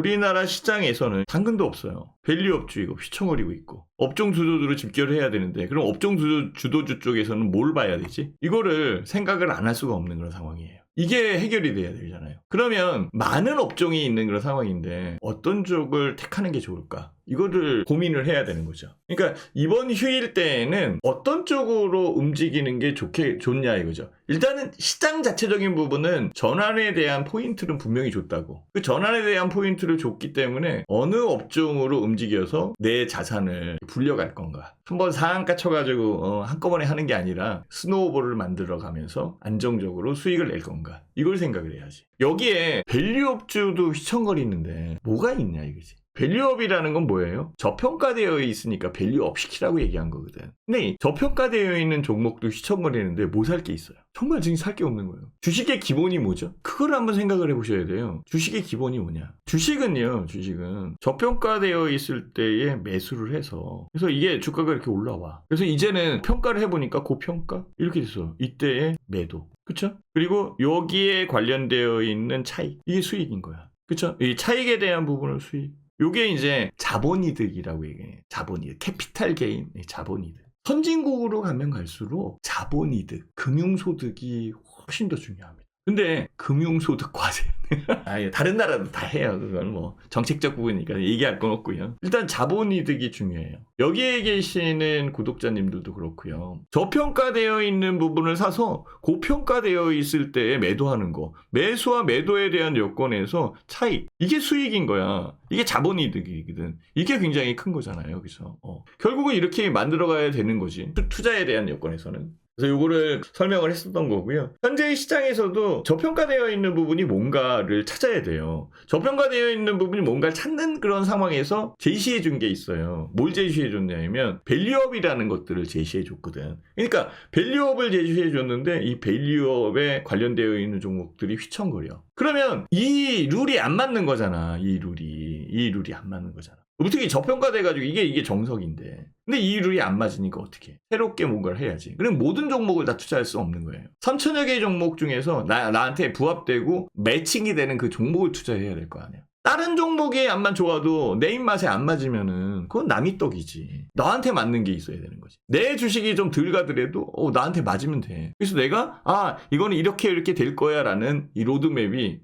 우리나라 시장에서는 당근도 없어요. 밸류업주이고 휘청거리고 있고 업종 주도주로 집결을 해야 되는데 그럼 업종 주도주 쪽에서는 뭘 봐야 되지? 이거를 생각을 안 할 수가 없는 그런 상황이에요. 이게 해결이 돼야 되잖아요. 그러면 많은 업종이 있는 그런 상황인데 어떤 쪽을 택하는 게 좋을까? 이거를 고민을 해야 되는 거죠. 그러니까 이번 휴일 때에는 어떤 쪽으로 움직이는 게 좋냐 이거죠. 일단은 시장 자체적인 부분은 전환에 대한 포인트는 분명히 줬다고. 그 전환에 대한 포인트를 줬기 때문에 어느 업종으로 움직여서 내 자산을 불려갈 건가. 한번 상한가 쳐가지고 한꺼번에 하는 게 아니라 스노우볼을 만들어가면서 안정적으로 수익을 낼 건가. 이걸 생각을 해야지. 여기에 밸류업주도 휘청거리는데 뭐가 있냐 이거지. 밸류업이라는 건 뭐예요? 저평가되어 있으니까 밸류업 시키라고 얘기한 거거든. 근데 저평가되어 있는 종목도 휘청거리는데 뭐 살 게 있어요? 정말 지금 살 게 없는 거예요. 주식의 기본이 뭐죠? 그걸 한번 생각을 해보셔야 돼요. 주식의 기본이 뭐냐? 주식은 저평가되어 있을 때에 매수를 해서 그래서 이게 주가가 이렇게 올라와. 그래서 이제는 평가를 해보니까 고평가? 이렇게 됐어. 이때의 매도. 그쵸? 그리고 여기에 관련되어 있는 차익. 이게 수익인 거야. 그쵸? 이 차익에 대한 부분을 수익. 요게 이제 자본이득이라고 얘기해. 자본이득. 캐피탈 게인. 자본이득. 선진국으로 가면 갈수록 자본이득, 금융소득이 훨씬 더 중요합니다. 근데 금융소득 과세 다른 나라도 다 해요. 그건 뭐 정책적 부분이니까 얘기할 건 없고요. 일단 자본이득이 중요해요. 여기에 계시는 구독자님들도 그렇고요. 저평가되어 있는 부분을 사서 고평가되어 있을 때에 매도하는 거. 매수와 매도에 대한 여건에서 차익. 이게 수익인 거야. 이게 자본이득이거든. 이게 굉장히 큰 거잖아요. 여기서. 결국은 이렇게 만들어가야 되는 거지. 투자에 대한 여건에서는. 그래서 이거를 설명을 했었던 거고요. 현재 시장에서도 저평가되어 있는 부분이 뭔가를 찾아야 돼요. 저평가되어 있는 부분이 뭔가를 찾는 그런 상황에서 제시해 준 게 있어요. 뭘 제시해 줬냐면 밸류업이라는 것들을 제시해 줬거든. 그러니까 밸류업을 제시해 줬는데 이 밸류업에 관련되어 있는 종목들이 휘청거려. 그러면 이 룰이 안 맞는 거잖아. 이 룰이 안 맞는 거잖아. 어떻게 저평가돼가지고 이게 정석인데. 근데 이 룰이 안 맞으니까 어떻게? 새롭게 뭔가를 해야지. 그럼 모든 종목을 다 투자할 수 없는 거예요. 3천여 개의 종목 중에서 나한테 부합되고 매칭이 되는 그 종목을 투자해야 될 거 아니야. 다른 종목이 안만 좋아도 내 입맛에 안 맞으면은 그건 남이 떡이지. 너한테 맞는 게 있어야 되는 거지. 내 주식이 좀 덜 가더라도 나한테 맞으면 돼. 그래서 내가 이거는 이렇게 될 거야 라는 이 로드맵이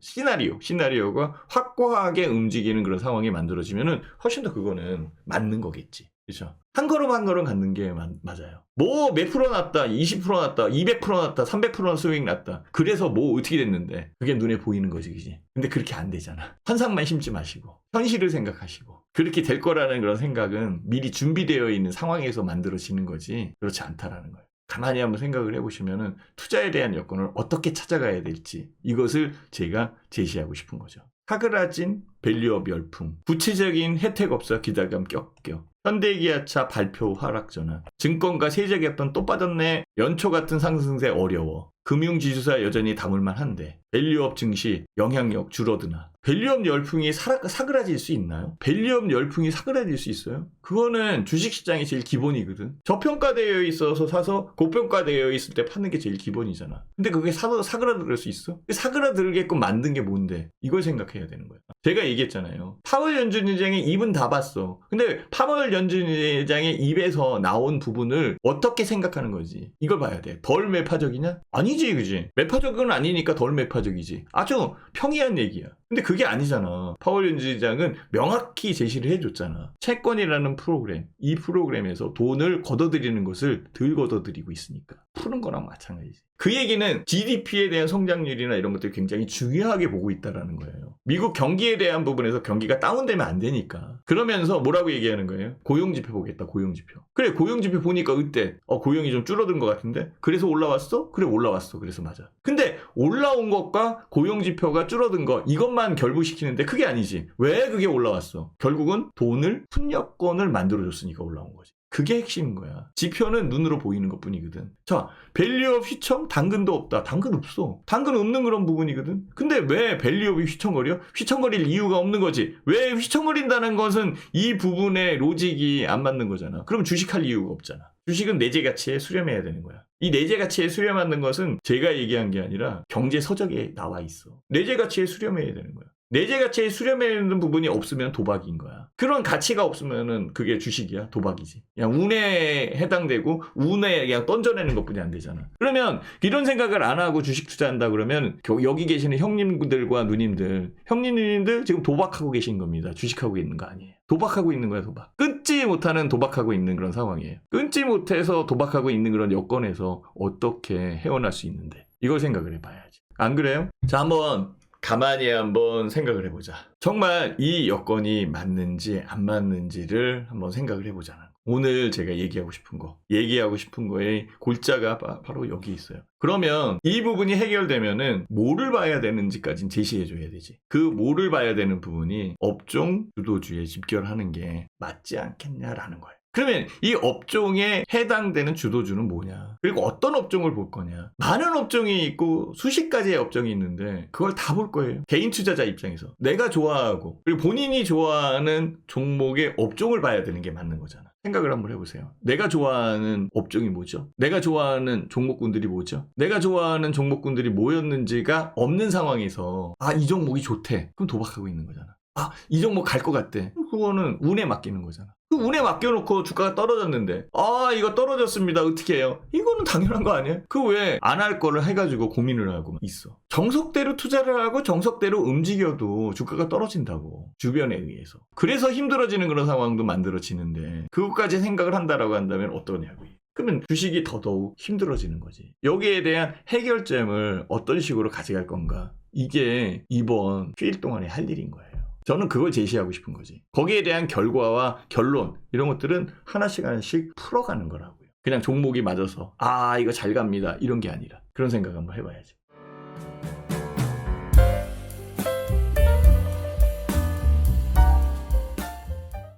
시나리오가 확고하게 움직이는 그런 상황이 만들어지면은 훨씬 더 그거는 맞는 거겠지. 그렇죠? 한 걸음 한 걸음 갖는 게 맞아요. 뭐 몇 프로 났다, 20% 났다, 200% 났다, 300% 수익 났다. 그래서 뭐 어떻게 됐는데 그게 눈에 보이는 거지, 그지? 근데 그렇게 안 되잖아. 환상만 심지 마시고 현실을 생각하시고 그렇게 될 거라는 그런 생각은 미리 준비되어 있는 상황에서 만들어지는 거지 그렇지 않다라는 거예요. 가만히 한번 생각을 해보시면은 투자에 대한 여건을 어떻게 찾아가야 될지 이것을 제가 제시하고 싶은 거죠. 사그라진 밸류업 열풍, 구체적인 혜택 없어 기대감 껴. 현대기아차 발표 하락 전환, 증권가 세제 개편 또 빠졌네. 연초 같은 상승세 어려워. 금융지주사 여전히 담을만 한데 밸류업 증시 영향력 줄어드나. 밸류업 열풍이 사그라질 수 있나요? 밸류업 열풍이 사그라질 수 있어요? 그거는 주식시장이 제일 기본이거든. 저평가되어 있어서 사서 고평가되어 있을 때 파는 게 제일 기본이잖아. 근데 그게 사그라들 수 있어? 사그라들게끔 만든 게 뭔데? 이걸 생각해야 되는 거야. 제가 얘기했잖아요. 파월 연준의장의 입은 다 봤어. 근데 파월 연준의장의 입에서 나온 부분을 어떻게 생각하는 거지? 이걸 봐야 돼. 덜 매파적이냐? 아니지, 그지? 매파적은 아니니까 덜 매파적이지. 아주 평이한 얘기야. 근데 그게 아니잖아. 파월 연준의장은 명확히 제시를 해줬잖아. 채권이라는 프로그램, 이 프로그램에서 돈을 걷어들이는 것을 덜 걷어들이고 있으니까. 푸는 거랑 마찬가지지. 그 얘기는 GDP에 대한 성장률이나 이런 것들 굉장히 중요하게 보고 있다는 거예요. 미국 경기에 대한 부분에서 경기가 다운되면 안 되니까. 그러면서 뭐라고 얘기하는 거예요? 고용지표 보겠다, 고용지표. 그래, 고용지표 보니까 어때? 고용이 좀 줄어든 것 같은데? 그래서 올라왔어? 그래, 올라왔어. 그래서 맞아. 근데 올라온 것과 고용지표가 줄어든 거, 이것만 결부시키는데 그게 아니지. 왜 그게 올라왔어? 결국은 돈을, 푼여권을 만들어줬으니까 올라온 거지. 그게 핵심인 거야. 지표는 눈으로 보이는 것 뿐이거든. 자, 밸류업 휘청? 당근도 없다. 당근 없어. 당근 없는 그런 부분이거든. 근데 왜 밸류업이 휘청거려? 휘청거릴 이유가 없는 거지. 왜 휘청거린다는 것은 이 부분의 로직이 안 맞는 거잖아. 그럼 주식할 이유가 없잖아. 주식은 내재 가치에 수렴해야 되는 거야. 이 내재 가치에 수렴하는 것은 제가 얘기한 게 아니라 경제 서적에 나와 있어. 내재 가치에 수렴해야 되는 거야. 내재 가치에 수렴되는 부분이 없으면 도박인 거야. 그런 가치가 없으면은 그게 주식이야? 도박이지. 그냥 운에 해당되고 운에 그냥 던져내는 것뿐이 안 되잖아. 그러면 이런 생각을 안 하고 주식 투자한다 그러면 여기 계시는 형님들과 누님들, 형님 누님들 지금 도박하고 계신 겁니다. 주식하고 있는 거 아니에요. 도박하고 있는 거야, 도박. 끊지 못하는 도박하고 있는 그런 상황이에요. 끊지 못해서 도박하고 있는 그런 여건에서 어떻게 헤어날 수 있는데 이걸 생각을 해봐야지. 안 그래요? 자, 가만히 한번 생각을 해보자. 정말 이 여건이 맞는지 안 맞는지를 한번 생각을 해보자는. 오늘 제가 얘기하고 싶은 거의 골자가 바로 여기 있어요. 그러면 이 부분이 해결되면은 뭐를 봐야 되는지까지는 제시해줘야 되지. 그 뭐를 봐야 되는 부분이 업종 주도주에 집결하는 게 맞지 않겠냐라는 거예요. 그러면 이 업종에 해당되는 주도주는 뭐냐? 그리고 어떤 업종을 볼 거냐? 많은 업종이 있고 수십 가지의 업종이 있는데 그걸 다 볼 거예요. 개인 투자자 입장에서. 내가 좋아하고 그리고 본인이 좋아하는 종목의 업종을 봐야 되는 게 맞는 거잖아. 생각을 한번 해보세요. 내가 좋아하는 업종이 뭐죠? 내가 좋아하는 종목군들이 뭐죠? 내가 좋아하는 종목군들이 뭐였는지가 없는 상황에서 이 종목이 좋대. 그럼 도박하고 있는 거잖아. 이 종목 갈 것 같대. 그거는 운에 맡기는 거잖아. 그 운에 맡겨놓고 주가가 떨어졌는데 이거 떨어졌습니다. 어떻게 해요? 이거는 당연한 거 아니에요? 그 왜 안 할 거를 해가지고 고민을 하고 있어. 정석대로 투자를 하고 정석대로 움직여도 주가가 떨어진다고. 주변에 의해서. 그래서 힘들어지는 그런 상황도 만들어지는데 그것까지 생각을 한다라고 한다면 어떠냐고. 그러면 주식이 더더욱 힘들어지는 거지. 여기에 대한 해결점을 어떤 식으로 가져갈 건가? 이게 이번 휴일 동안에 할 일인 거예요. 저는 그걸 제시하고 싶은 거지. 거기에 대한 결과와 결론 이런 것들은 하나씩 풀어가는 거라고요. 그냥 종목이 맞아서 이거 잘 갑니다 이런 게 아니라 그런 생각 한번 해봐야지.